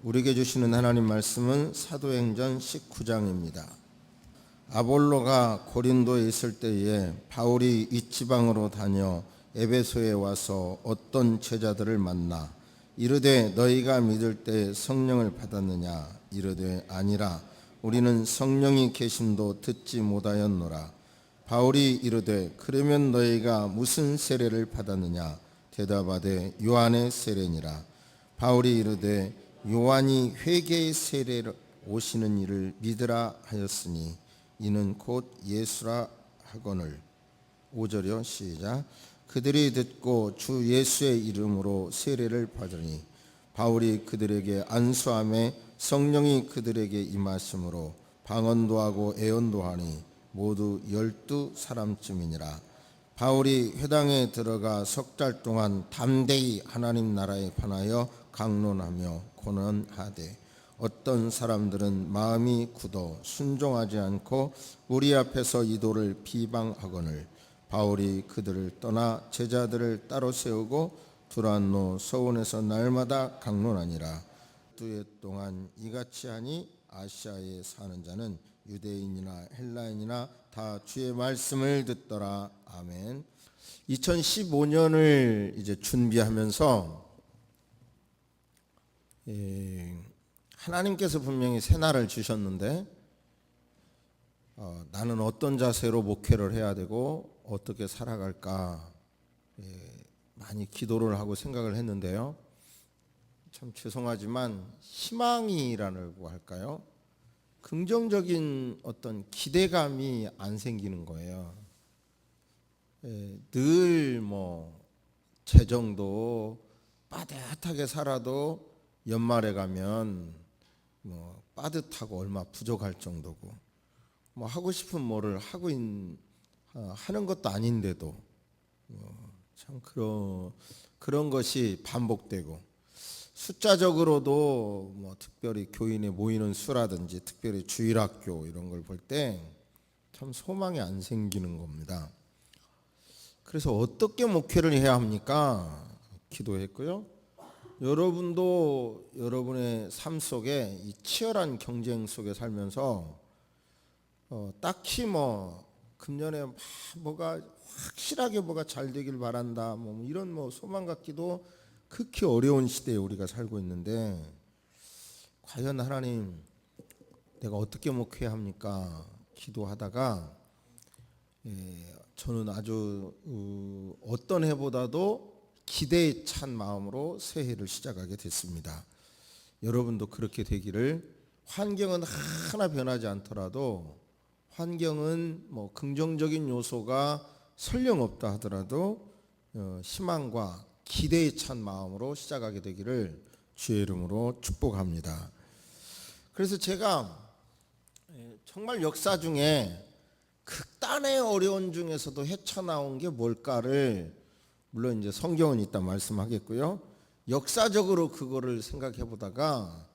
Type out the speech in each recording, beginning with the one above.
우리에게 주시는 하나님 말씀은 사도행전 19장입니다. 아볼로가 고린도에 있을 때에 바울이 이지방으로 다녀 에베소에 와서 어떤 제자들을 만나 이르되 너희가 믿을 때 성령을 받았느냐? 이르되 아니라 우리는 성령이 계심도 듣지 못하였노라. 바울이 이르되 그러면 너희가 무슨 세례를 받았느냐? 대답하되 요한의 세례니라. 바울이 이르되 요한이 회개의 세례를 오시는 이를 믿으라 하였으니 이는 곧 예수라 하거늘. 5절이요 시작. 그들이 듣고 주 예수의 이름으로 세례를 받으니 바울이 그들에게 안수함에 성령이 그들에게 임하심으로 방언도 하고 애언도 하니 모두 12사람쯤이니라. 바울이 회당에 들어가 석 달 동안 담대히 하나님 나라에 관하여 강론하며 고난하되 어떤 사람들은 마음이 굳어 순종하지 않고 우리 앞에서 이도를 비방하거늘. 바울이 그들을 떠나 제자들을 따로 세우고 두란노 서원에서 날마다 강론하니라. 2해 동안 이같이 하니 아시아에 사는 자는 유대인이나 헬라인이나 다 주의 말씀을 듣더라. 아멘. 2015년을 이제 준비하면서 하나님께서 분명히 새날을 주셨는데 나는 어떤 자세로 목회를 해야 되고 어떻게 살아갈까 많이 기도를 하고 생각을 했는데요. 참 죄송하지만 희망이라고 할까요? 긍정적인 어떤 기대감이 안 생기는 거예요. 늘 재정도 빠듯하게 살아도 연말에 가면 빠듯하고 얼마 부족할 정도고 하고 싶은 뭐를 하는 것도 아닌데도 참 그런 것이 반복되고 숫자적으로도 특별히 교인에 모이는 수라든지 특별히 주일학교 이런 걸 볼 때 참 소망이 안 생기는 겁니다. 그래서 어떻게 목회를 해야 합니까? 기도했고요. 여러분도 여러분의 삶 속에 이 치열한 경쟁 속에 살면서 딱히 금년에 뭐가 확실하게 뭐가 잘 되길 바란다 이런 소망 갖기도 극히 어려운 시대에 우리가 살고 있는데 과연 하나님 내가 어떻게 목회해야 합니까? 기도하다가 저는 아주 어떤 해보다도 기대에 찬 마음으로 새해를 시작하게 됐습니다. 여러분도 그렇게 되기를. 환경은 하나 변하지 않더라도 환경은 긍정적인 요소가 설령 없다 하더라도 희망과 기대에 찬 마음으로 시작하게 되기를 주의 이름으로 축복합니다. 그래서 제가 정말 역사 중에 극단의 어려운 중에서도 헤쳐나온 게 뭘까를 물론 이제 성경은 이따 말씀하겠고요. 역사적으로 그거를 생각해 보다가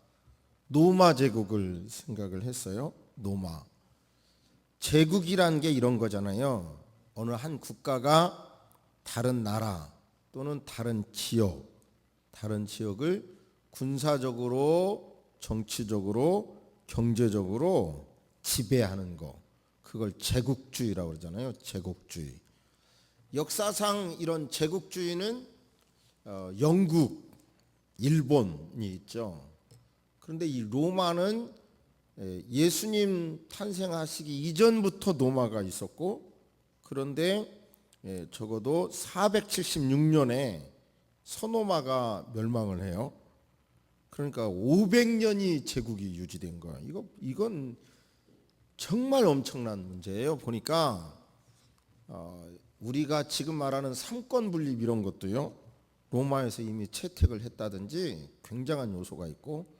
로마 제국을 생각을 했어요. 로마 제국이란 게 이런 거잖아요. 어느 한 국가가 다른 나라 또는 다른 지역을 군사적으로, 정치적으로, 경제적으로 지배하는 거, 그걸 제국주의라고 그러잖아요. 제국주의. 역사상 이런 제국주의는 영국, 일본이 있죠. 그런데 이 로마는 예수님 탄생하시기 이전부터 로마가 있었고, 그런데 적어도 476년에 서로마가 멸망을 해요. 그러니까 500년이 제국이 유지된 거야. 이건 정말 엄청난 문제예요. 보니까 우리가 지금 말하는 삼권 분립 이런 것도요. 로마에서 이미 채택을 했다든지 굉장한 요소가 있고,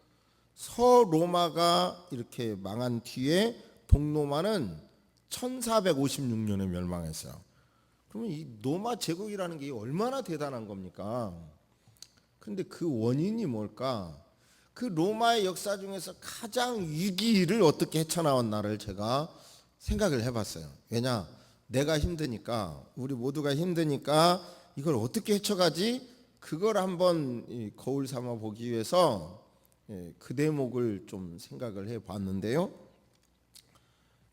서로마가 이렇게 망한 뒤에 동로마는 1456년에 멸망했어요. 그러면 이 로마 제국이라는 게 얼마나 대단한 겁니까? 그런데 그 원인이 뭘까? 그 로마의 역사 중에서 가장 위기를 어떻게 헤쳐나왔나를 제가 생각을 해봤어요. 왜냐? 내가 힘드니까, 우리 모두가 힘드니까 이걸 어떻게 헤쳐가지? 그걸 한번 거울 삼아 보기 위해서 그 대목을 좀 생각을 해봤는데요.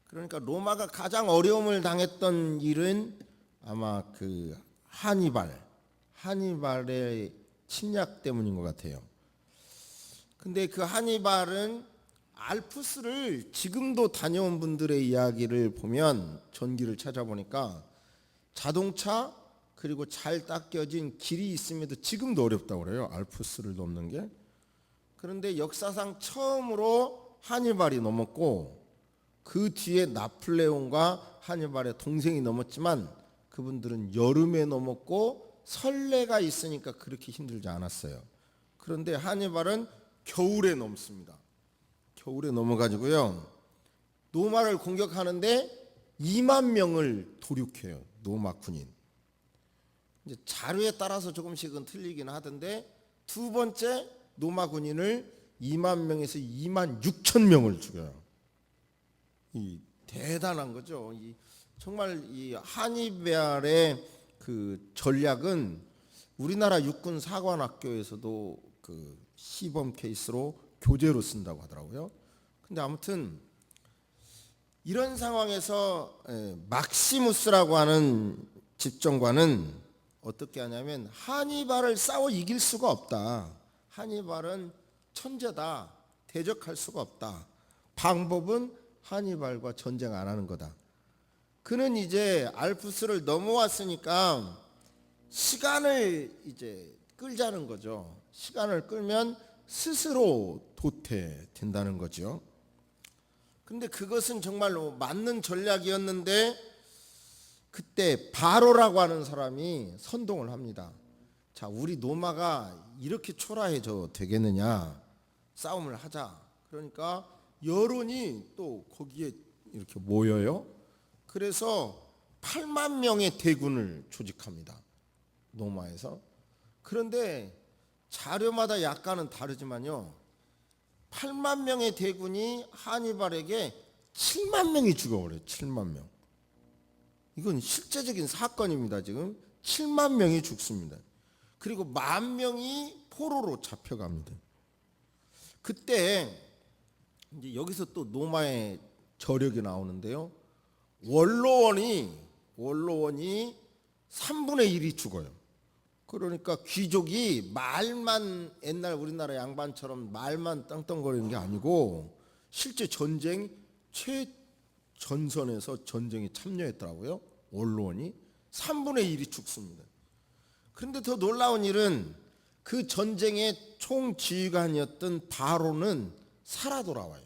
그러니까 로마가 가장 어려움을 당했던 일은 아마 그 하니발의 침략 때문인 것 같아요. 근데 그 하니발은 알프스를 지금도 다녀온 분들의 이야기를 보면 전기를 찾아보니까 자동차 그리고 잘 닦여진 길이 있음에도 지금도 어렵다고 그래요. 알프스를 넘는 게. 그런데 역사상 처음으로 하니발이 넘었고 그 뒤에 나폴레옹과 하니발의 동생이 넘었지만 그분들은 여름에 넘었고 설레가 있으니까 그렇게 힘들지 않았어요. 그런데 하니발은 겨울에 넘습니다. 겨울에 넘어가지고요. 노마를 공격하는데 2만 명을 도륙해요. 노마 군인. 이제 자료에 따라서 조금씩은 틀리긴 하던데 두 번째 노마 군인을 2만 명에서 2만 6천 명을 죽여요. 이 대단한 거죠. 정말 이 하니발의 그 전략은 우리나라 육군 사관학교에서도 그 시범 케이스로 교재로 쓴다고 하더라고요. 근데 아무튼 이런 상황에서 막시무스라고 하는 집정관은 어떻게 하냐면 하니발을 싸워 이길 수가 없다. 하니발은 천재다. 대적할 수가 없다. 방법은 하니발과 전쟁 안 하는 거다. 그는 이제 알프스를 넘어왔으니까 시간을 이제 끌자는 거죠. 시간을 끌면 스스로 도태된다는 거죠. 근데 그것은 정말로 맞는 전략이었는데 그때 바로라고 하는 사람이 선동을 합니다. 자, 우리 노마가 이렇게 초라해져 되겠느냐? 싸움을 하자. 그러니까 여론이 또 거기에 이렇게 모여요. 그래서 8만 명의 대군을 조직합니다. 노마에서. 그런데 자료마다 약간은 다르지만요. 8만 명의 대군이 하니발에게 7만 명이 죽어버려요. 7만 명. 이건 실제적인 사건입니다. 지금 7만 명이 죽습니다. 그리고 1만 명이 포로로 잡혀갑니다. 그때 이제 여기서 또 노마의 저력이 나오는데요. 원로원이 3분의 1이 죽어요. 그러니까 귀족이 말만 옛날 우리나라 양반처럼 말만 떵떵거리는 게 아니고 실제 전쟁 최전선에서 전쟁에 참여했더라고요. 원로원이 3분의 1이 죽습니다. 그런데 더 놀라운 일은 그 전쟁의 총지휘관이었던 바로는 살아 돌아와요.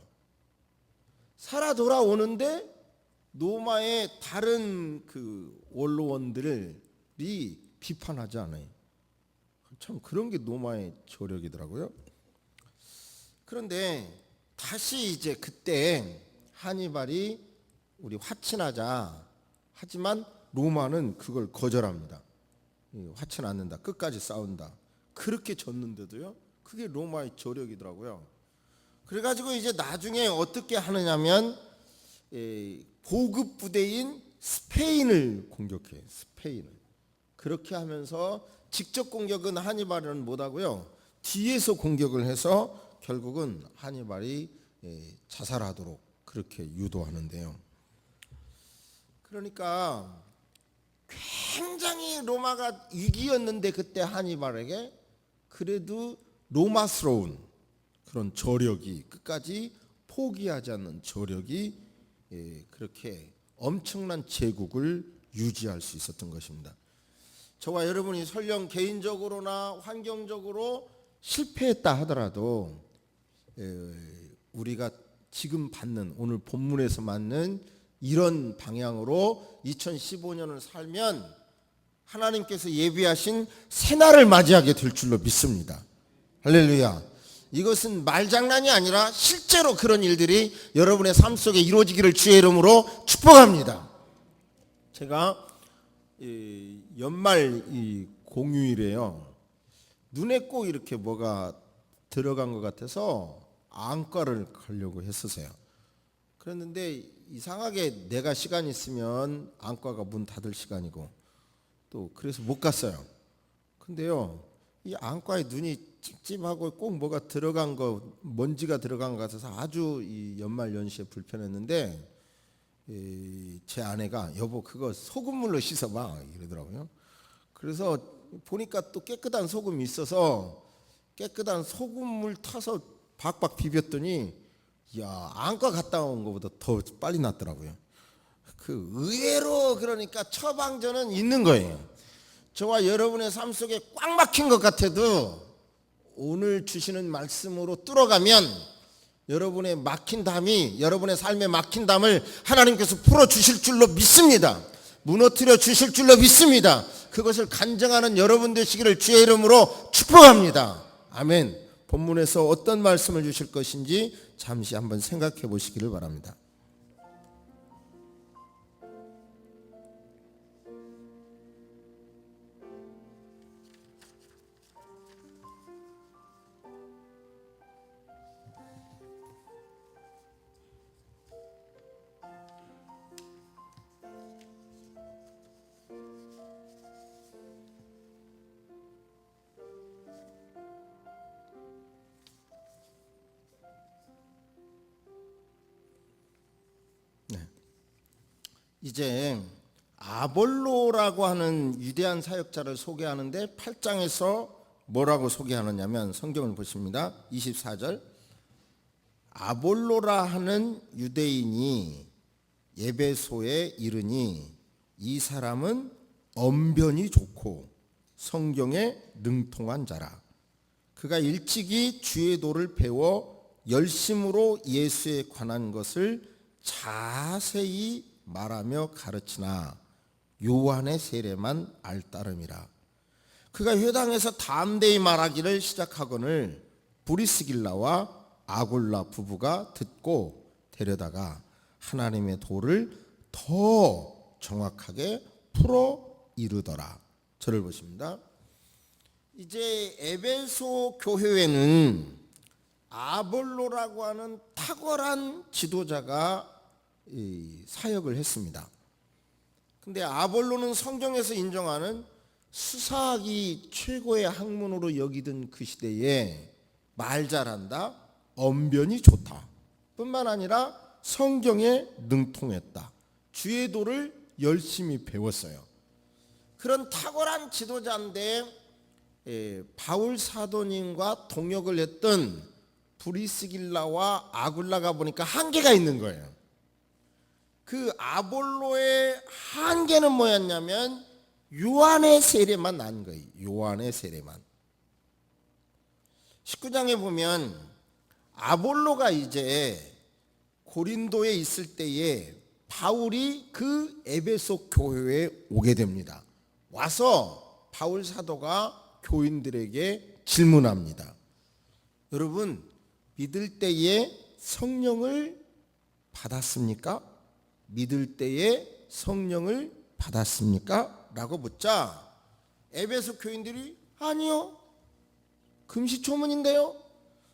살아 돌아오는데 노마의 다른 그 원로원들이 비판하지 않아요. 참 그런 게 노마의 저력이더라고요. 그런데 다시 이제 그때 하니발이 우리 화친하자 하지만 로마는 그걸 거절합니다. 화친 않는다. 끝까지 싸운다. 그렇게 졌는데도요. 그게 로마의 저력이더라고요. 그래가지고 이제 나중에 어떻게 하느냐면 보급 부대인 스페인을 공격해요. 스페인을. 그렇게 하면서 직접 공격은 하니발은 못하고요. 뒤에서 공격을 해서 결국은 하니발이 자살하도록 그렇게 유도하는데요. 그러니까 굉장히 로마가 위기였는데 그때 하니발에게 그래도 로마스러운 그런 저력이 끝까지 포기하지 않는 저력이 그렇게 엄청난 제국을 유지할 수 있었던 것입니다. 저와 여러분이 설령 개인적으로나 환경적으로 실패했다 하더라도 우리가 지금 받는 오늘 본문에서 맞는 이런 방향으로 2015년을 살면 하나님께서 예비하신 새날을 맞이하게 될 줄로 믿습니다. 할렐루야. 이것은 말장난이 아니라 실제로 그런 일들이 여러분의 삶 속에 이루어지기를 주의 이름으로 축복합니다. 제가 연말 공휴일에요. 눈에 꼭 이렇게 뭐가 들어간 것 같아서 안과를 가려고 했었어요. 그랬는데 이상하게 내가 시간 있으면 안과가 문 닫을 시간이고 또 그래서 못 갔어요. 근데요, 이 안과에 눈이 찝찝하고 꼭 뭐가 들어간 거, 먼지가 들어간 것 같아서 아주 이 연말 연시에 불편했는데 제 아내가 여보 그거 소금물로 씻어봐 이러더라고요. 그래서 보니까 또 깨끗한 소금이 있어서 깨끗한 소금물 타서 박박 비볐더니 야 안과 갔다 온 것보다 더 빨리 낫더라고요. 그 의외로 그러니까 처방전은 있는 거예요. 저와 여러분의 삶 속에 꽉 막힌 것 같아도 오늘 주시는 말씀으로 뚫어가면 여러분의 막힌 담이 여러분의 삶에 막힌 담을 하나님께서 풀어주실 줄로 믿습니다. 무너뜨려 주실 줄로 믿습니다. 그것을 간증하는 여러분 되시기를 주의 이름으로 축복합니다. 아멘. 본문에서 어떤 말씀을 주실 것인지 잠시 한번 생각해 보시기를 바랍니다. 이제 아볼로라고 하는 위대한 사역자를 소개하는데 8장에서 뭐라고 소개하느냐면 성경을 보십니다. 24절 아볼로라 하는 유대인이 에베소에 이르니 이 사람은 언변이 좋고 성경에 능통한 자라. 그가 일찍이 주의 도를 배워 열심으로 예수에 관한 것을 자세히 말하며 가르치나 요한의 세례만 알 따름이라. 그가 회당에서 담대히 말하기를 시작하거늘 브리스길라와 아굴라 부부가 듣고 데려다가 하나님의 도를 더 정확하게 풀어 이르더라. 저를 보십니다. 이제 에베소 교회에는 아볼로라고 하는 탁월한 지도자가 사역을 했습니다. 근데 아볼로는 성경에서 인정하는 수사학이 최고의 학문으로 여기던 그 시대에 말 잘한다, 언변이 좋다 뿐만 아니라 성경에 능통했다, 주의 도를 열심히 배웠어요. 그런 탁월한 지도자인데 바울 사도님과 동역을 했던 브리스길라와 아굴라가 보니까 한계가 있는 거예요. 그 아볼로의 한계는 뭐였냐면 요한의 세례만 난 거예요. 요한의 세례만. 19장에 보면 아볼로가 이제 고린도에 있을 때에 바울이 그 에베소 교회에 오게 됩니다. 와서 바울 사도가 교인들에게 질문합니다. 여러분 믿을 때에 성령을 받았습니까? 믿을 때에 성령을 받았습니까? 라고 묻자 에베소 교인들이 아니요, 금시초문인데요,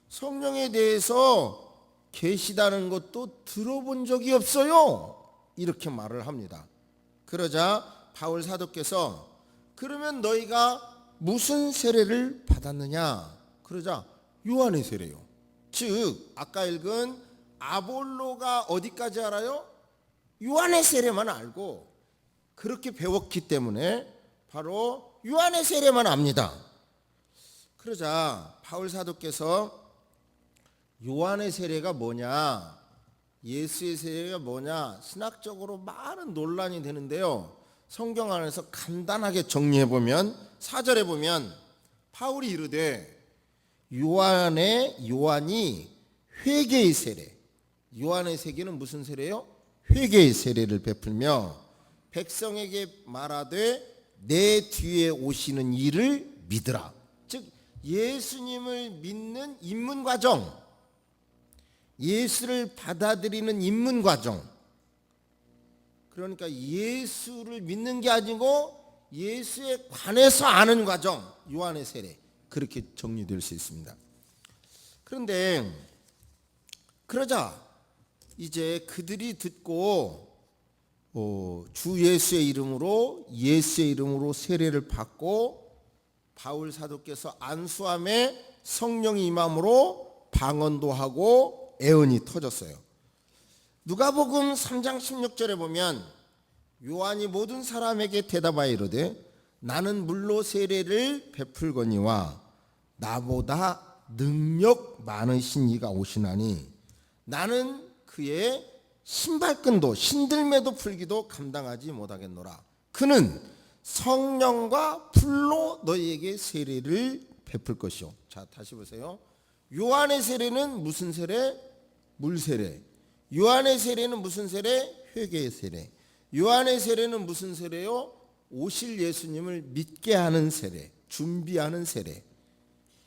성령에 대해서 계시다는 것도 들어본 적이 없어요, 이렇게 말을 합니다. 그러자 바울 사도께서 그러면 너희가 무슨 세례를 받았느냐? 그러자 요한의 세례요. 즉 아까 읽은 아볼로가 어디까지 알아요? 요한의 세례만 알고 그렇게 배웠기 때문에 바로 요한의 세례만 압니다. 그러자 바울 사도께서 요한의 세례가 뭐냐, 예수의 세례가 뭐냐, 신학적으로 많은 논란이 되는데요, 성경 안에서 간단하게 정리해보면 4절에 보면 바울이 이르되 요한이 회개의 세례, 요한의 세례는 무슨 세례요? 회개의 세례를 베풀며 백성에게 말하되 내 뒤에 오시는 이를 믿으라. 즉 예수님을 믿는 입문 과정, 예수를 받아들이는 입문 과정, 그러니까 예수를 믿는 게 아니고 예수에 관해서 아는 과정, 요한의 세례, 그렇게 정리될 수 있습니다. 그런데 그러자 이제 그들이 듣고 주 예수의 이름으로 세례를 받고 바울 사도께서 안수함에 성령이 임함으로 방언도 하고 애언이 터졌어요. 누가복음 3장 16절에 보면 요한이 모든 사람에게 대답하여 이르되 나는 물로 세례를 베풀거니와 나보다 능력 많으신 이가 오시나니 나는 그의 신발끈도 신들매도 풀기도 감당하지 못하겠노라. 그는 성령과 불로 너희에게 세례를 베풀 것이요. 자, 다시 보세요. 요한의 세례는 무슨 세례? 물 세례. 요한의 세례는 무슨 세례? 회개의 세례. 요한의 세례는 무슨 세례요? 오실 예수님을 믿게 하는 세례, 준비하는 세례.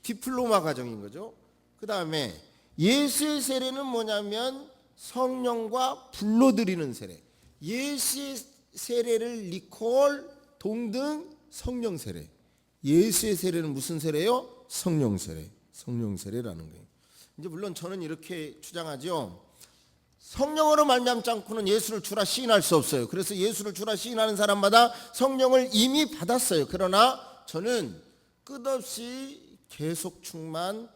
디플로마 과정인 거죠. 그 다음에 예수의 세례는 뭐냐면 성령과 불로 드리는 세례. 예수의 세례를 리콜, 동등, 성령 세례. 예수의 세례는 무슨 세례요? 성령 세례. 성령 세례라는 거예요. 이제 물론 저는 이렇게 주장하죠. 성령으로 말미암지 않고는 예수를 주라 시인할 수 없어요. 그래서 예수를 주라 시인하는 사람마다 성령을 이미 받았어요. 그러나 저는 끝없이 계속 충만,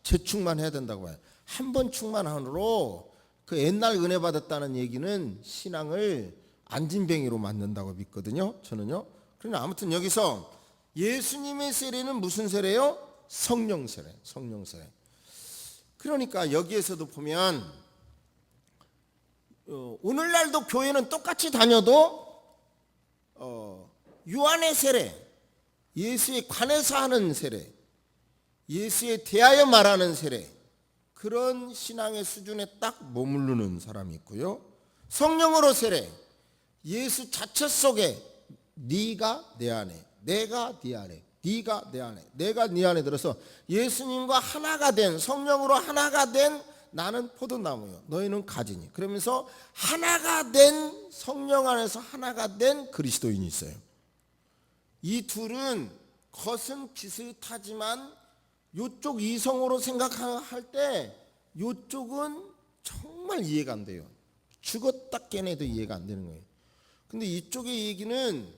재충만해야 된다고 봐요. 한 번 충만함으로 그 옛날 은혜 받았다는 얘기는 신앙을 안진뱅이로 만든다고 믿거든요. 저는요. 그러나 아무튼 여기서 예수님의 세례는 무슨 세례요? 성령 세례. 성령 세례. 그러니까 여기에서도 보면 오늘날도 교회는 똑같이 다녀도 요한의 세례, 예수에 관해서 하는 세례, 예수에 대하여 말하는 세례, 그런 신앙의 수준에 딱 머무르는 사람이 있고요. 성령으로 세례, 예수 자체 속에 네가 내 안에, 내가 네 안에, 네가 내 안에, 내가 네 안에 들어서 예수님과 하나가 된, 성령으로 하나가 된 나는 포도나무요 너희는 가지니, 그러면서 하나가 된, 성령 안에서 하나가 된 그리스도인이 있어요. 이 둘은 겉은 비슷하지만 요쪽 이성으로 생각할 때 요쪽은 정말 이해가 안 돼요. 죽었다 깨내도 이해가 안 되는 거예요. 근데 이쪽의 얘기는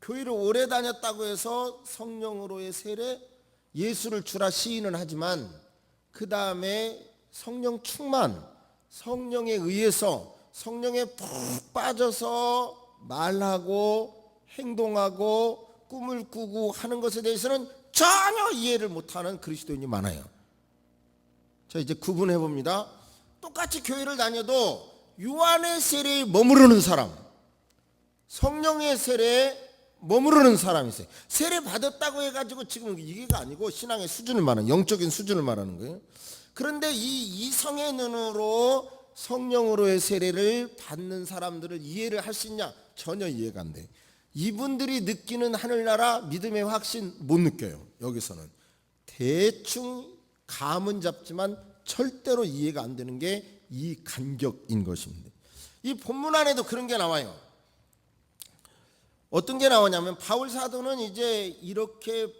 교회를 오래 다녔다고 해서 성령으로의 세례, 예수를 주라 시인은 하지만 그 다음에 성령 충만, 성령에 의해서 성령에 푹 빠져서 말하고 행동하고 꿈을 꾸고 하는 것에 대해서는 전혀 이해를 못하는 그리스도인이 많아요. 자, 이제 구분해 봅니다. 똑같이 교회를 다녀도 요한의 세례에 머무르는 사람, 성령의 세례에 머무르는 사람이 있어요. 세례 받았다고 해가지고 지금 이게가 아니고 신앙의 수준을 말하는, 영적인 수준을 말하는 거예요. 그런데 이 이성의 눈으로 성령으로의 세례를 받는 사람들을 이해를 할 수 있냐? 전혀 이해가 안 돼. 이분들이 느끼는 하늘나라 믿음의 확신 못 느껴요. 여기서는 대충 감은 잡지만 절대로 이해가 안 되는 게 이 간격인 것입니다. 이 본문 안에도 그런 게 나와요. 어떤 게 나오냐면 바울 사도는 이제 이렇게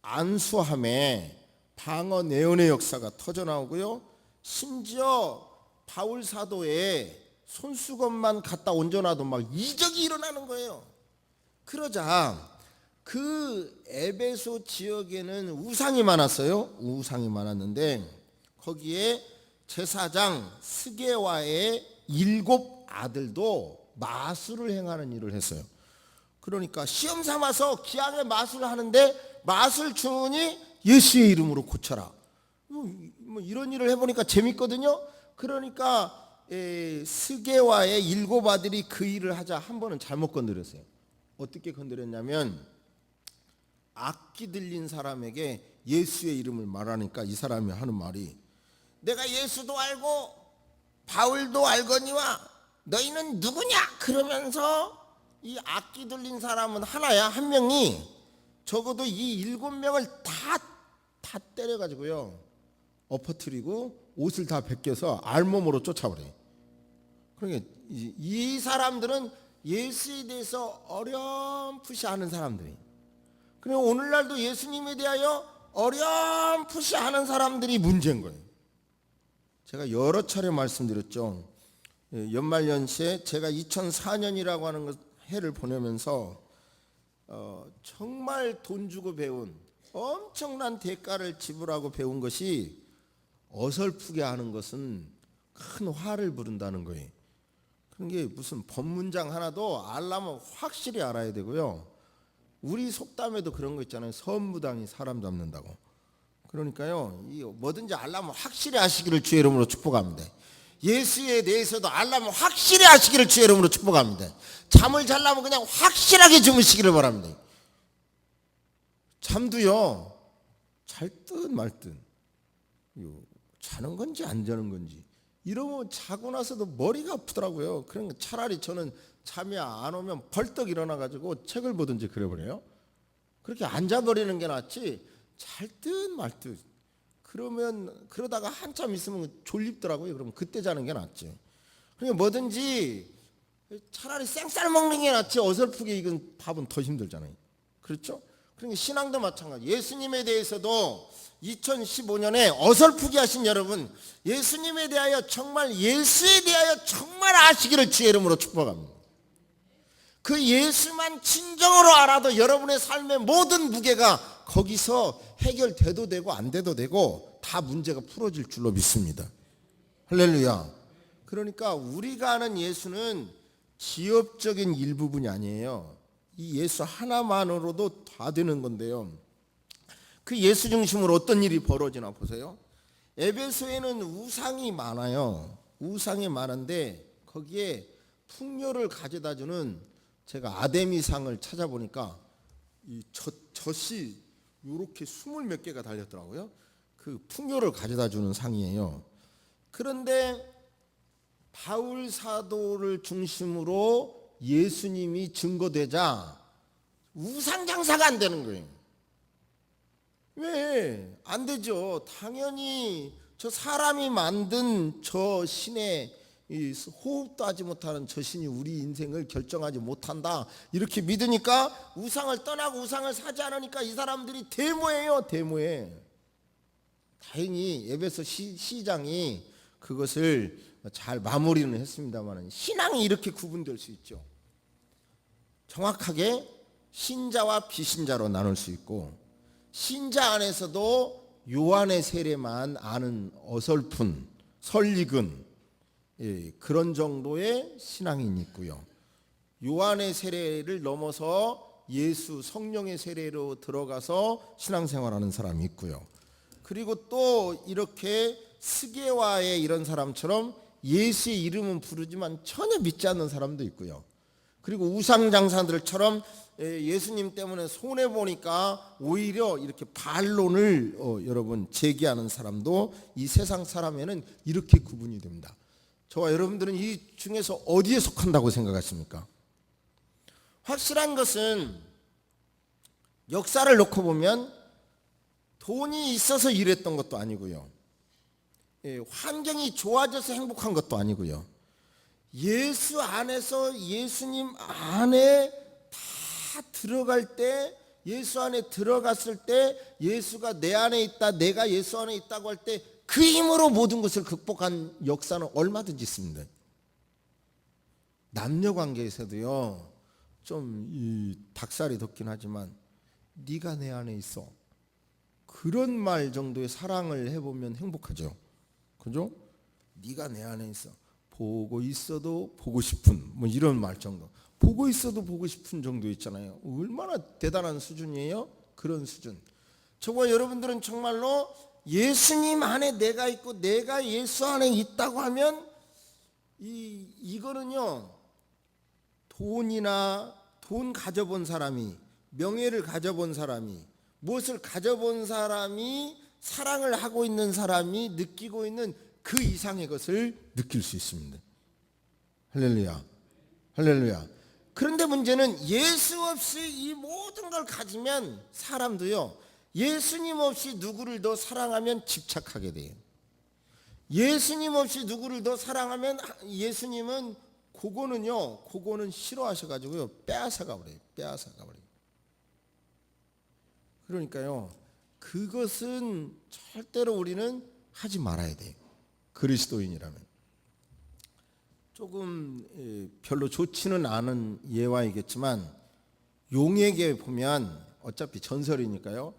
안수함에 방언 예언의 역사가 터져 나오고요. 심지어 바울 사도의 손수건만 갖다 얹어놔도 막 이적이 일어나는 거예요. 그러자 그 에베소 지역에는 우상이 많았어요. 우상이 많았는데 거기에 제사장 스게와의 7 아들도 마술을 행하는 일을 했어요. 그러니까 시험 삼아서 기왕에 마술을 하는데 마술 주문이 예수의 이름으로 고쳐라. 뭐 이런 일을 해보니까 재밌거든요. 그러니까 스게와의 7 아들이 그 일을 하자 한 번은 잘못 건드렸어요. 어떻게 건드렸냐면 악기 들린 사람에게 예수의 이름을 말하니까 이 사람이 하는 말이 내가 예수도 알고 바울도 알거니와 너희는 누구냐? 그러면서 이 악기 들린 사람은 하나야. 한 명이 적어도 이 7명을 다 때려가지고요 엎어뜨리고 옷을 다 벗겨서 알몸으로 쫓아버려요. 그러니까 이 사람들은 예수에 대해서 어렴풋이 아는 사람들이, 그리고 오늘날도 예수님에 대하여 어렴풋이 아는 사람들이 문제인 거예요. 제가 여러 차례 말씀드렸죠. 연말연시에 제가 2004년이라고 하는 해를 보내면서 정말 돈 주고 배운 엄청난 대가를 지불하고 배운 것이 어설프게 하는 것은 큰 화를 부른다는 거예요. 그런 게 무슨 법문장 하나도 알려면 확실히 알아야 되고요. 우리 속담에도 그런 거 있잖아요. 선무당이 사람 잡는다고. 그러니까요, 이 뭐든지 알려면 확실히 아시기를 주의 이름으로 축복합니다. 예수에 대해서도 알려면 확실히 아시기를 주의 이름으로 축복합니다. 잠을 자려면 그냥 확실하게 주무시기를 바랍니다. 잠도요, 잘 듯 말 듯, 자는 건지 안 자는 건지 이러면 자고 나서도 머리가 아프더라고요. 그러니까 차라리 저는 잠이 안 오면 벌떡 일어나가지고 책을 보든지 그래버려요. 그렇게 앉아버리는 게 낫지 잘 듯 말 듯 그러다가 한참 있으면 졸립더라고요. 그러면 그때 자는 게 낫죠. 그러니까 뭐든지 차라리 생쌀 먹는 게 낫지 어설프게 익은 밥은 더 힘들잖아요. 그렇죠? 그러니까 신앙도 마찬가지. 예수님에 대해서도 2015년에 어설프게 하신 여러분, 예수님에 대하여 정말 예수에 대하여 정말 아시기를 주의 이름으로 축복합니다. 그 예수만 진정으로 알아도 여러분의 삶의 모든 무게가 거기서 해결돼도 되고 안 돼도 되고 다 문제가 풀어질 줄로 믿습니다. 할렐루야. 그러니까 우리가 아는 예수는 지엽적인 일부분이 아니에요. 이 예수 하나만으로도 다 되는 건데요. 그 예수 중심으로 어떤 일이 벌어지나 보세요. 에베소에는 우상이 많아요. 우상이 많은데 거기에 풍요를 가져다주는, 제가 아데미상을 찾아보니까 이 젖이 이렇게 20몇 개가 달렸더라고요. 그 풍요를 가져다주는 상이에요. 그런데 바울 사도를 중심으로 예수님이 증거되자 우상 장사가 안 되는 거예요. 왜? 안 되죠. 당연히 저 사람이 만든 저 신의 호흡도 하지 못하는 저 신이 우리 인생을 결정하지 못한다 이렇게 믿으니까 우상을 떠나고 우상을 사지 않으니까 이 사람들이 데모예요. 데모에. 다행히 에베소 시장이 그것을 잘 마무리는 했습니다만 신앙이 이렇게 구분될 수 있죠. 정확하게 신자와 비신자로 나눌 수 있고, 신자 안에서도 요한의 세례만 아는 어설픈 설익은 그런 정도의 신앙이 있고요. 요한의 세례를 넘어서 예수 성령의 세례로 들어가서 신앙생활하는 사람이 있고요. 그리고 또 이렇게 스게와의 이런 사람처럼 예수의 이름은 부르지만 전혀 믿지 않는 사람도 있고요. 그리고 우상장사들처럼 예수님 때문에 손해보니까 오히려 이렇게 반론을 여러분 제기하는 사람도 이 세상 사람에는 이렇게 구분이 됩니다. 저와 여러분들은 이 중에서 어디에 속한다고 생각하십니까? 확실한 것은 역사를 놓고 보면 돈이 있어서 일했던 것도 아니고요. 환경이 좋아져서 행복한 것도 아니고요. 예수 안에서 예수님 안에 다 들어갈 때, 예수 안에 들어갔을 때 예수가 내 안에 있다, 내가 예수 안에 있다고 할 때 그 힘으로 모든 것을 극복한 역사는 얼마든지 있습니다. 남녀 관계에서도요, 좀 닭살이 돋긴 하지만 네가 내 안에 있어, 그런 말 정도의 사랑을 해보면 행복하죠. 그죠? 네가 내 안에 있어, 보고 있어도 보고 싶은, 뭐 이런 말 정도. 보고 있어도 보고 싶은 정도 있잖아요. 얼마나 대단한 수준이에요? 그런 수준. 저와 여러분들은 정말로 예수님 안에 내가 있고 내가 예수 안에 있다고 하면 이거는요, 돈 가져본 사람이, 명예를 가져본 사람이, 무엇을 가져본 사람이, 사랑을 하고 있는 사람이 느끼고 있는 그 이상의 것을 느낄 수 있습니다. 할렐루야. 할렐루야. 그런데 문제는 예수 없이 이 모든 걸 가지면 사람도요, 예수님 없이 누구를 더 사랑하면 집착하게 돼요. 예수님 없이 누구를 더 사랑하면 예수님은 그거는 싫어하셔가지고요, 빼앗아가 버려요. 빼앗아가 버려요. 그러니까요, 그것은 절대로 우리는 하지 말아야 돼요. 그리스도인이라면. 조금 별로 좋지는 않은 예화이겠지만 용에게 보면 어차피 전설이니까요.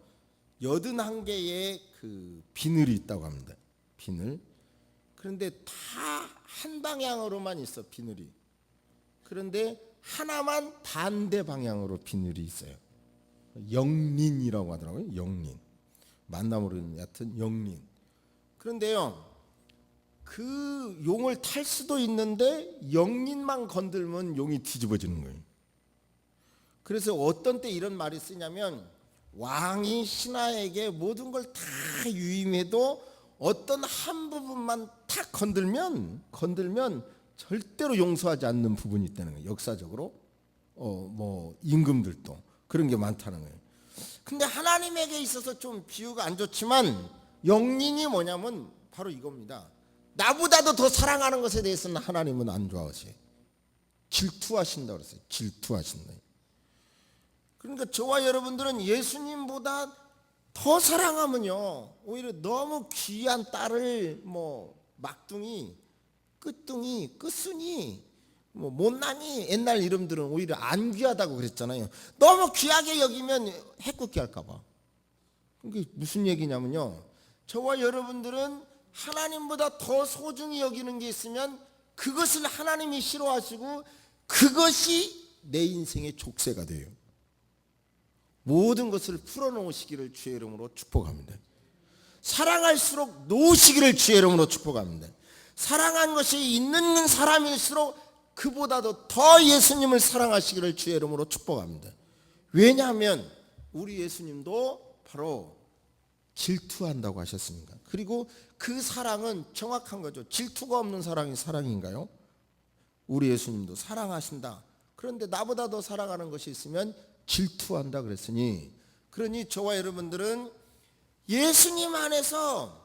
81개의 그 비늘이 있다고 합니다. 비늘. 그런데 다 한 방향으로만 있어, 비늘이. 그런데 하나만 반대 방향으로 비늘이 있어요. 영린이라고 하더라고요. 영린. 만남으로는 얕은 영린. 그런데요, 그 용을 탈 수도 있는데 영린만 건들면 용이 뒤집어지는 거예요. 그래서 어떤 때 이런 말이 쓰냐면, 왕이 신하에게 모든 걸 다 유임해도 어떤 한 부분만 탁 건들면 절대로 용서하지 않는 부분이 있다는 거예요. 역사적으로 뭐 임금들도 그런 게 많다는 거예요. 근데 하나님에게 있어서 좀 비유가 안 좋지만, 영린이 뭐냐면 바로 이겁니다. 나보다도 더 사랑하는 것에 대해서는 하나님은 안 좋아하세요. 질투하신다 그랬어요. 질투하신다. 그러니까 저와 여러분들은 예수님보다 더 사랑하면요, 오히려 너무 귀한 딸을 뭐 막둥이, 끝둥이, 끝순이, 뭐 못난이, 옛날 이름들은 오히려 안 귀하다고 그랬잖아요. 너무 귀하게 여기면 해코기 할까봐. 그게 무슨 얘기냐면요, 저와 여러분들은 하나님보다 더 소중히 여기는 게 있으면 그것을 하나님이 싫어하시고 그것이 내 인생의 족쇄가 돼요. 모든 것을 풀어놓으시기를 주의 이름으로 축복합니다. 사랑할수록 놓으시기를 주의 이름으로 축복합니다. 사랑한 것이 있는 사람일수록 그보다도 더 예수님을 사랑하시기를 주의 이름으로 축복합니다. 왜냐하면 우리 예수님도 바로 질투한다고 하셨습니다. 그리고 그 사랑은 정확한 거죠. 질투가 없는 사랑이 사랑인가요? 우리 예수님도 사랑하신다. 그런데 나보다 더 사랑하는 것이 있으면 질투한다 그랬으니, 그러니 저와 여러분들은 예수님 안에서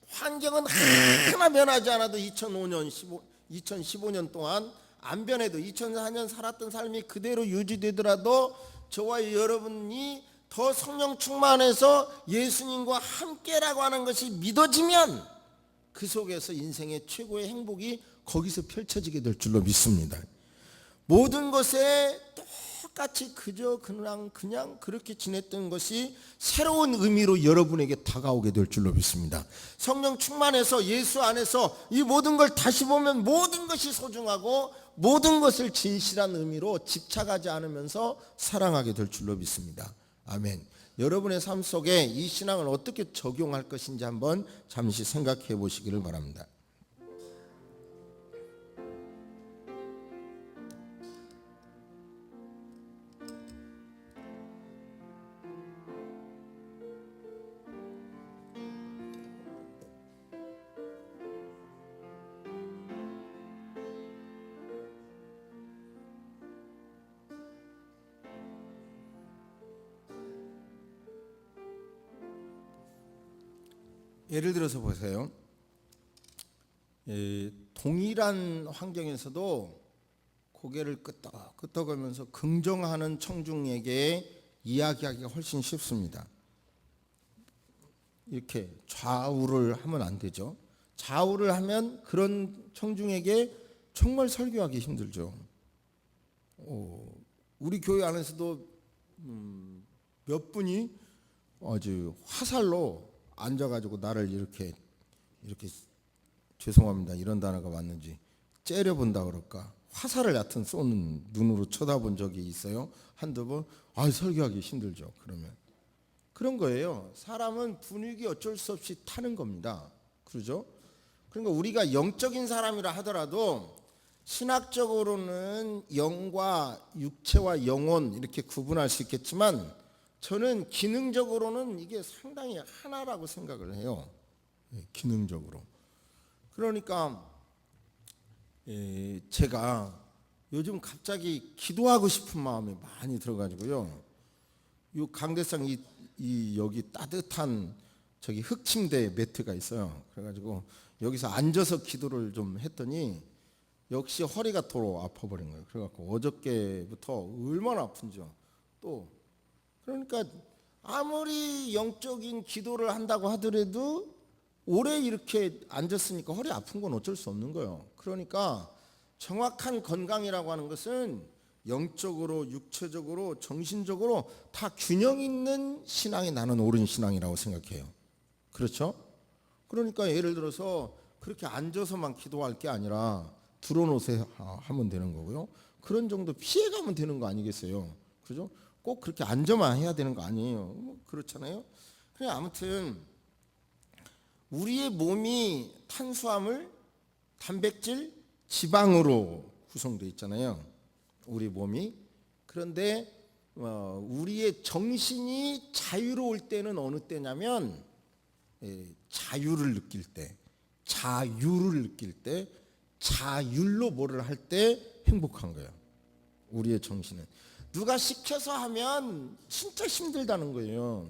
환경은 하나 변하지 않아도 2015년 동안 안 변해도 2004년 살았던 삶이 그대로 유지되더라도 저와 여러분이 더 성령 충만해서 예수님과 함께라고 하는 것이 믿어지면 그 속에서 인생의 최고의 행복이 거기서 펼쳐지게 될 줄로 믿습니다. 모든 것에 똑같이 그냥 그렇게 지냈던 것이 새로운 의미로 여러분에게 다가오게 될 줄로 믿습니다. 성령 충만해서 예수 안에서 이 모든 걸 다시 보면 모든 것이 소중하고 모든 것을 진실한 의미로 집착하지 않으면서 사랑하게 될 줄로 믿습니다. 아멘. 여러분의 삶 속에 이 신앙을 어떻게 적용할 것인지 한번 잠시 생각해 보시기를 바랍니다. 예를 들어서 보세요. 동일한 환경에서도 고개를 끄덕끄덕하면서 긍정하는 청중에게 이야기하기가 훨씬 쉽습니다. 이렇게 좌우를 하면 안 되죠. 좌우를 하면 그런 청중에게 정말 설교하기 힘들죠. 우리 교회 안에서도 몇 분이 아주 화살로 앉아가지고 나를 이렇게 죄송합니다, 이런 단어가 맞는지 째려본다 그럴까, 화살을 얕은 쏘는 눈으로 쳐다본 적이 있어요. 한두 번. 설교하기 힘들죠. 그러면 그런 거예요. 사람은 분위기 어쩔 수 없이 타는 겁니다. 그러죠? 그러니까 우리가 영적인 사람이라 하더라도 신학적으로는 영과 육체와 영혼 이렇게 구분할 수 있겠지만, 저는 기능적으로는 이게 상당히 하나라고 생각을 해요. 기능적으로. 그러니까 제가 요즘 갑자기 기도하고 싶은 마음이 많이 들어가지고요. 이 강대상 이 여기 따뜻한 저기 흙침대 매트가 있어요. 그래가지고 여기서 앉아서 기도를 좀 했더니 역시 허리가 도로 아파버린 거예요. 그래갖고 어저께부터 얼마나 아픈지요. 또 그러니까 아무리 영적인 기도를 한다고 하더라도 오래 이렇게 앉았으니까 허리 아픈 건 어쩔 수 없는 거예요. 그러니까 정확한 건강이라고 하는 것은 영적으로, 육체적으로, 정신적으로 다 균형 있는 신앙이 나는 옳은 신앙이라고 생각해요. 그렇죠? 그러니까 예를 들어서 그렇게 앉아서만 기도할 게 아니라 들어놓으세요 하면 되는 거고요. 그런 정도 피해가면 되는 거 아니겠어요? 그죠? 꼭 그렇게 앉아만 해야 되는 거 아니에요. 그렇잖아요. 그냥 아무튼 우리의 몸이 탄수화물, 단백질, 지방으로 구성되어 있잖아요. 우리 몸이. 그런데 우리의 정신이 자유로울 때는 어느 때냐면 자유를 느낄 때, 자유를 느낄 때, 자율로 뭐를 할 때 행복한 거예요. 우리의 정신은. 누가 시켜서 하면 진짜 힘들다는 거예요.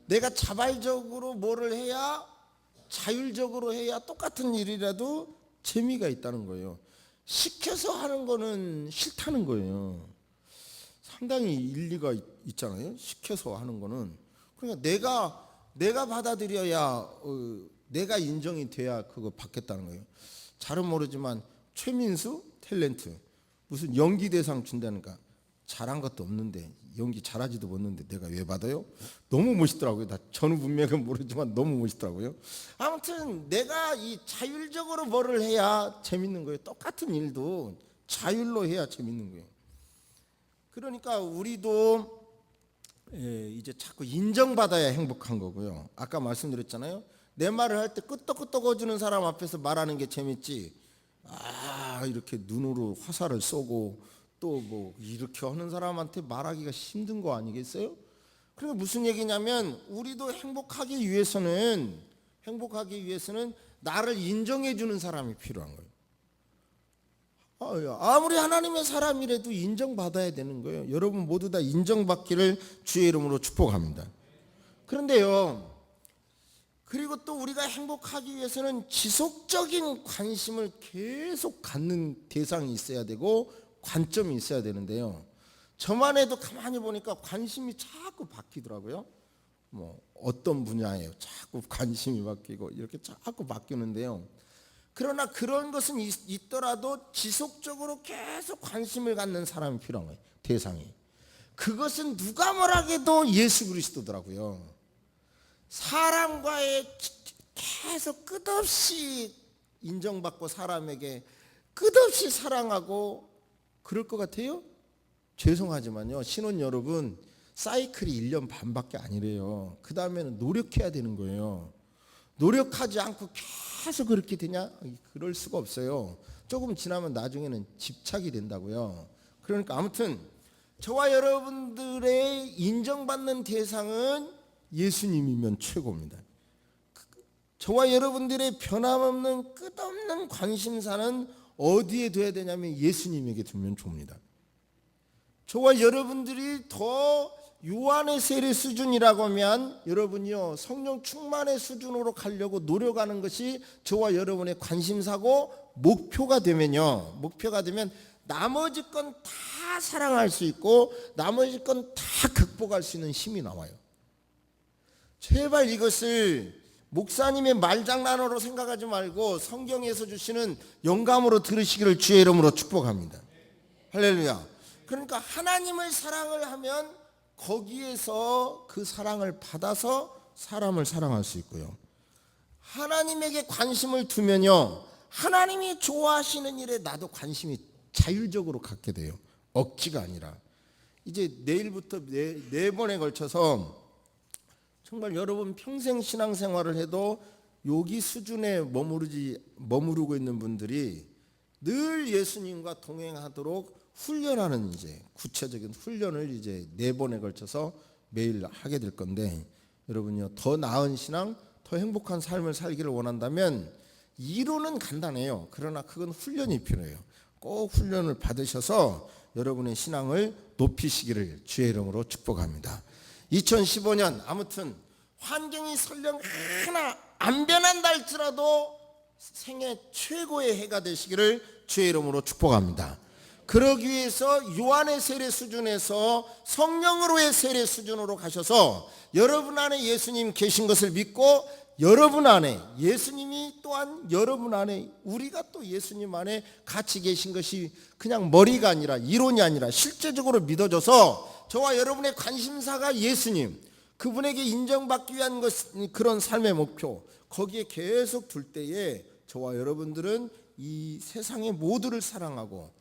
내가 자발적으로 뭐를 해야, 자율적으로 해야 똑같은 일이라도 재미가 있다는 거예요. 시켜서 하는 거는 싫다는 거예요. 상당히 일리가 있잖아요. 시켜서 하는 거는. 그러니까 내가 받아들여야 내가 인정이 돼야 그거 받겠다는 거예요. 잘은 모르지만 최민수 탤런트 무슨 연기 대상 준다니까 잘한 것도 없는데 연기 잘하지도 못했는데 내가 왜 받아요? 너무 멋있더라고요. 나 전후 분명은 모르지만 너무 멋있더라고요. 아무튼 내가 이 자율적으로 뭐를 해야 재밌는 거예요. 똑같은 일도 자율로 해야 재밌는 거예요. 그러니까 우리도 이제 자꾸 인정받아야 행복한 거고요. 아까 말씀드렸잖아요. 내 말을 할 때 끄떡끄떡 거주는 사람 앞에서 말하는 게 재밌지. 이렇게 눈으로 화살을 쏘고 또 뭐 이렇게 하는 사람한테 말하기가 힘든 거 아니겠어요? 그러니까 무슨 얘기냐면 우리도 행복하기 위해서는 나를 인정해 주는 사람이 필요한 거예요. 아무리 하나님의 사람이라도 인정받아야 되는 거예요. 여러분 모두 다 인정받기를 주의 이름으로 축복합니다. 그런데요, 그리고 또 우리가 행복하기 위해서는 지속적인 관심을 계속 갖는 대상이 있어야 되고 관점이 있어야 되는데요. 저만 해도 가만히 보니까 관심이 자꾸 바뀌더라고요. 뭐 어떤 분야에 자꾸 관심이 바뀌고 이렇게 자꾸 바뀌는데요. 그러나 그런 것은 있더라도 지속적으로 계속 관심을 갖는 사람이 필요한 거예요. 대상이. 그것은 누가 뭐라해도 예수 그리스도더라고요. 사람과의 계속 끝없이 인정받고 사람에게 끝없이 사랑하고 그럴 것 같아요? 죄송하지만요, 신혼 여러분 사이클이 1년 반밖에 아니래요. 그 다음에는 노력해야 되는 거예요. 노력하지 않고 계속 그렇게 되냐? 그럴 수가 없어요. 조금 지나면 나중에는 집착이 된다고요. 그러니까 아무튼 저와 여러분들의 인정받는 대상은 예수님이면 최고입니다. 저와 여러분들의 변함없는 끝없는 관심사는 어디에 둬야 되냐면 예수님에게 두면 좋습니다. 저와 여러분들이 더 요한의 세례 수준이라고 하면 여러분이요 성령 충만의 수준으로 가려고 노력하는 것이 저와 여러분의 관심사고 목표가 되면 나머지 건 다 사랑할 수 있고 나머지 건 다 극복할 수 있는 힘이 나와요. 제발 이것을 목사님의 말장난으로 생각하지 말고 성경에서 주시는 영감으로 들으시기를 주의 이름으로 축복합니다. 할렐루야. 그러니까 하나님을 사랑을 하면 거기에서 그 사랑을 받아서 사람을 사랑할 수 있고요. 하나님에게 관심을 두면요, 하나님이 좋아하시는 일에 나도 관심이 자율적으로 갖게 돼요. 억지가 아니라. 이제 내일부터 네 번에 걸쳐서 정말 여러분 평생 신앙생활을 해도 여기 수준에 머무르고 있는 분들이 늘 예수님과 동행하도록 훈련하는 이제 구체적인 훈련을 이제 4번에 걸쳐서 매일 하게 될 건데, 여러분요 더 나은 신앙, 더 행복한 삶을 살기를 원한다면 이론은 간단해요. 그러나 그건 훈련이 필요해요. 꼭 훈련을 받으셔서 여러분의 신앙을 높이시기를 주의 이름으로 축복합니다. 2015년 아무튼 환경이 설령 하나 안 변한다 할지라도 생애 최고의 해가 되시기를 주의 이름으로 축복합니다. 그러기 위해서 요한의 세례 수준에서 성령으로의 세례 수준으로 가셔서 여러분 안에 예수님 계신 것을 믿고 여러분 안에 예수님이 또한 여러분 안에 우리가 또 예수님 안에 같이 계신 것이 그냥 머리가 아니라 이론이 아니라 실제적으로 믿어져서 저와 여러분의 관심사가 예수님 그분에게 인정받기 위한 그런 삶의 목표 거기에 계속 둘 때에 저와 여러분들은 이 세상의 모두를 사랑하고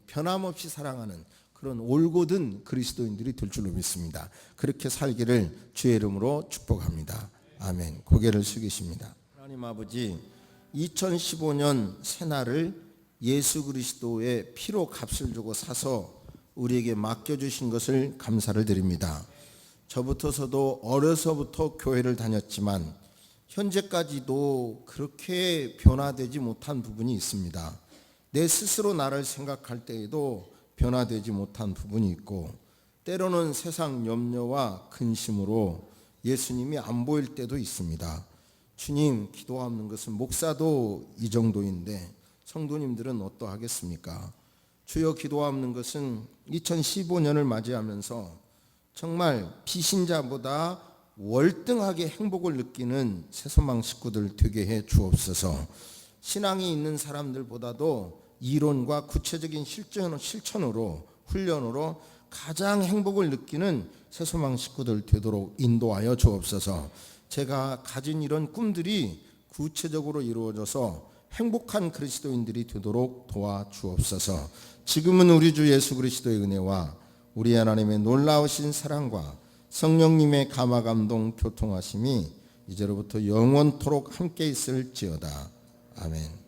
변함없이 사랑하는 그런 올곧은 그리스도인들이 될 줄로 믿습니다. 그렇게 살기를 주의 이름으로 축복합니다. 아멘. 고개를 숙이십니다. 하나님 아버지 2015년 새날을 예수 그리스도의 피로 값을 주고 사서 우리에게 맡겨주신 것을 감사를 드립니다. 저부터서도 어려서부터 교회를 다녔지만 현재까지도 그렇게 변화되지 못한 부분이 있습니다. 내 스스로 나를 생각할 때에도 변화되지 못한 부분이 있고 때로는 세상 염려와 근심으로 예수님이 안 보일 때도 있습니다. 주님, 기도하는 것은 목사도 이 정도인데 성도님들은 어떠하겠습니까? 주여, 기도하는 것은 2015년을 맞이하면서 정말 비신자보다 월등하게 행복을 느끼는 새소망 식구들 되게 해 주옵소서. 신앙이 있는 사람들보다도 이론과 구체적인 실천으로 훈련으로 가장 행복을 느끼는 새소망 식구들 되도록 인도하여 주옵소서. 제가 가진 이런 꿈들이 구체적으로 이루어져서 행복한 그리스도인들이 되도록 도와주옵소서. 지금은 우리 주 예수 그리스도의 은혜와 우리 하나님의 놀라우신 사랑과 성령님의 감화감동 교통하심이 이제로부터 영원토록 함께 있을지어다. 아멘.